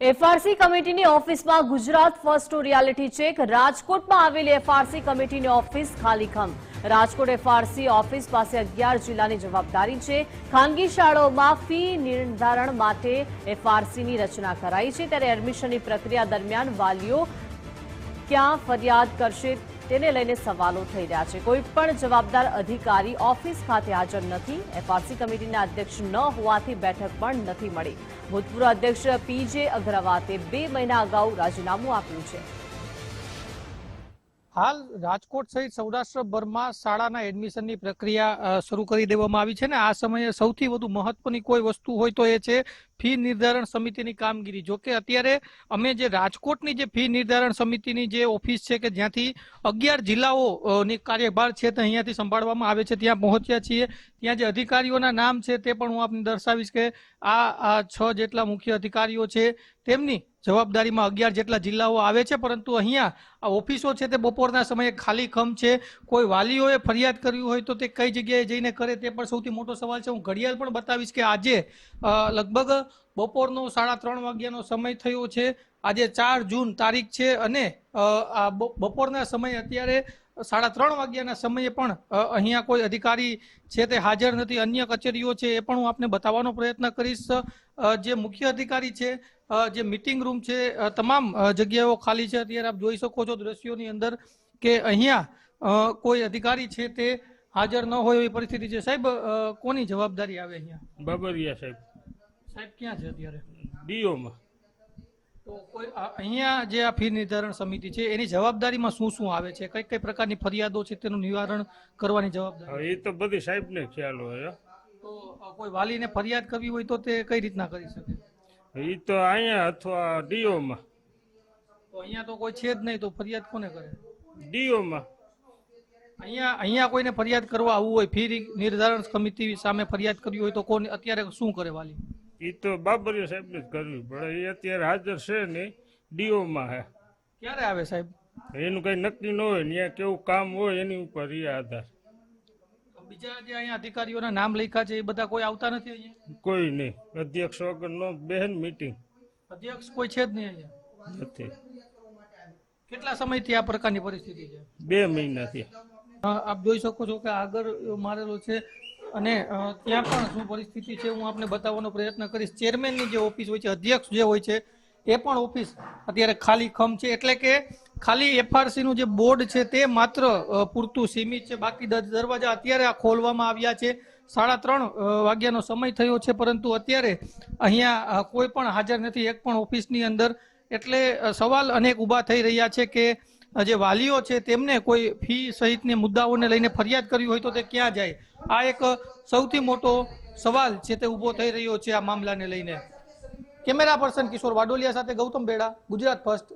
FRC કમિટીની ઓફિસમાં Gujarat ફર્સ્ટનું reality check. રાજકોટમાં આવેલી એફઆરસી કમિટીની ઓફિસ ખાલીખમ. રાજકોટ એફઆરસી ઓફિસ પાસે 11 જિલ્લાની જવાબદારી છે. ખાનગી શાળાઓમાં ફી નિર્ધારણ માટે એફઆરસીની રચના કરાઈ છે, ત્યારે એડમિશનની પ્રક્રિયા દરમિયાન વાલીઓ ક્યાં ફરિયાદ કરશે તેને લઈને સવાલો થઈ રહ્યા છે. કોઈ પણ જવાબદાર અધિકારી ઓફિસ ખાતે હાજર નથી. એફઆરસી કમિટીના અધ્યક્ષ ન હોવાથી બેઠક પણ નથી મળી. ભૂતપૂર્વ અધ્યક્ષ પીજે અગ્રવાલે 2 મહિના અગાઉ રાજીનામું આપ્યું છે. હાલ રાજકોટ સહિત સૌરાષ્ટ્રભરમાં શાળાના એડમિશનની પ્રક્રિયા શરૂ કરી દેવામાં આવી છે ને આ સમયે સૌથી વધુ મહત્વની કોઈ વસ્તુ હોય તો એ છે ફી નિર્ધારણ સમિતિની કામગીરી. જો કે અત્યારે અમે જે રાજકોટની જે ફી નિર્ધારણ સમિતિની જે ઓફિસ છે કે જ્યાંથી 11 જિલ્લાઓની કાર્યભાર છે તે અહીંયાથી સંભાળવામાં આવે છે ત્યાં પહોંચ્યા છીએ. ત્યાં જે અધિકારીઓના નામ છે તે પણ હું આપને દર્શાવીશ કે આ 6 જેટલા મુખ્ય અધિકારીઓ છે તેમની જવાબદારીમાં 11 જેટલા જિલ્લાઓ આવે છે, પરંતુ અહીંયા આ ઓફિસો છે તે બપોરના સમયે ખાલી ખમ છે. કોઈ વાલીઓએ ફરિયાદ કરવી હોય તો તે કઈ જગ્યાએ જઈને કરે તે પણ સૌથી મોટો સવાલ છે. હું ઘડિયાળ પણ બતાવીશ કે આજે લગભગ બપોરનો 3:30 વાગ્યાનો સમય થયો છે. આજે 4 જૂન તારીખ છે અને આ બપોરના સમયે અત્યારે 3:30 વાગ્યાના સમયે પણ અહીંયા કોઈ અધિકારી છે તે હાજર નથી. અન્ય કચેરીઓ છે એ પણ હું આપને બતાવવાનો પ્રયત્ન કરીશ. જે મુખ્ય અધિકારી છે, જે મીટિંગ રૂમ છે, તમામ જગ્યાઓ ખાલી છે. અત્યારે આપ જોઈ શકો છો દ્રશ્યોની અંદર કે અહીંયા કોઈ અધિકારી છે તે હાજર ન હોય એવી પરિસ્થિતિ છે. સાહેબ, કોની જવાબદારી આવે અહીંયા? બાબરિયા સાહેબ. સાહેબ ક્યાં છે અત્યારે? ડીઓમાં. તો કોઈ અહીંયા જે આ ફી નિર્ધારણ સમિતિ છે એની જવાબદારીમાં શું શું આવે છે? કઈ કઈ પ્રકારની ફરિયાદો છે તેનું નિવારણ કરવાની જવાબદારી? એ તો બધી સાહેબને ખ્યાલ હોય. તો કોઈ વાલીને ફરિયાદ કરવી હોય તો તે કઈ રીતના કરી શકે? એ તો અહીંયા અથવા ડીઓમાં. તો અહીંયા તો કોઈ છે જ નહીં, તો ફરિયાદ કોને કરે? ડીઓમાં. અહીંયા કોઈને ફરિયાદ કરવા આવવું હોય, ફી નિર્ધારણ સમિતિ સામે ફરિયાદ કરવી હોય તો કોને અત્યારે શું કરે વાલી? એ તો બાબરિયા સાહેબને જ કરવી પડે. એ અત્યારે હાજર છે ને ડીઓમાં હે. ક્યારે આવે સાહેબ? એનું કઈ નક્કી ન હોય, ત્યાં કેવું કામ હોય એની ઉપર એ આધાર. બીજા જે અહીંયા અધિકારીઓના નામ લખ્યા છે એ બધા કોઈ આવતા નથી અહીંયા? કોઈ નહીં. અધ્યક્ષ વગર નો બહેન મીટિંગ. અધ્યક્ષ કોઈ છે જ નહીં અહીંયા? નથી. કેટલા સમયથી આ પ્રકારની પરિસ્થિતિ છે? 2 મહિનાથી. આપ જોઈ શકો છો કે આગળ મારેલો છે અને ત્યાં પણ શું પરિસ્થિતિ છે હું આપને બતાવવાનો પ્રયત્ન કરીશ. ચેરમેનની જે ઓફિસ હોય છે, અધ્યક્ષ જે હોય છે એ પણ ઓફિસ અત્યારે ખાલી ખમ છે. એટલે કે ખાલી એફઆરસી નું જે બોર્ડ છે તે માત્ર પૂરતું સીમિત છે. બાકી દરવાજા અત્યારે ખોલવામાં આવ્યા છે. 3:30 વાગ્યાનો સમય થયો છે, પરંતુ અત્યારે અહીંયા કોઈ પણ હાજર નથી એક પણ ઓફિસની અંદર. એટલે સવાલ અનેક ઊભા થઈ રહ્યા છે કે જે વાલીઓ છે તેમને કોઈ ફી સહિતની મુદ્દાઓને લઈને ફરિયાદ કરવી હોય તો તે ક્યાં જાય? આ એક સૌથી મોટો સવાલ છે તે ઊભો થઈ રહ્યો છે આ મામલાને લઈને. કેમેરા પર્સન કિશોર વાડોલિયા સાથે ગૌતમ બેડા, ગુજરાત ફર્સ્ટ.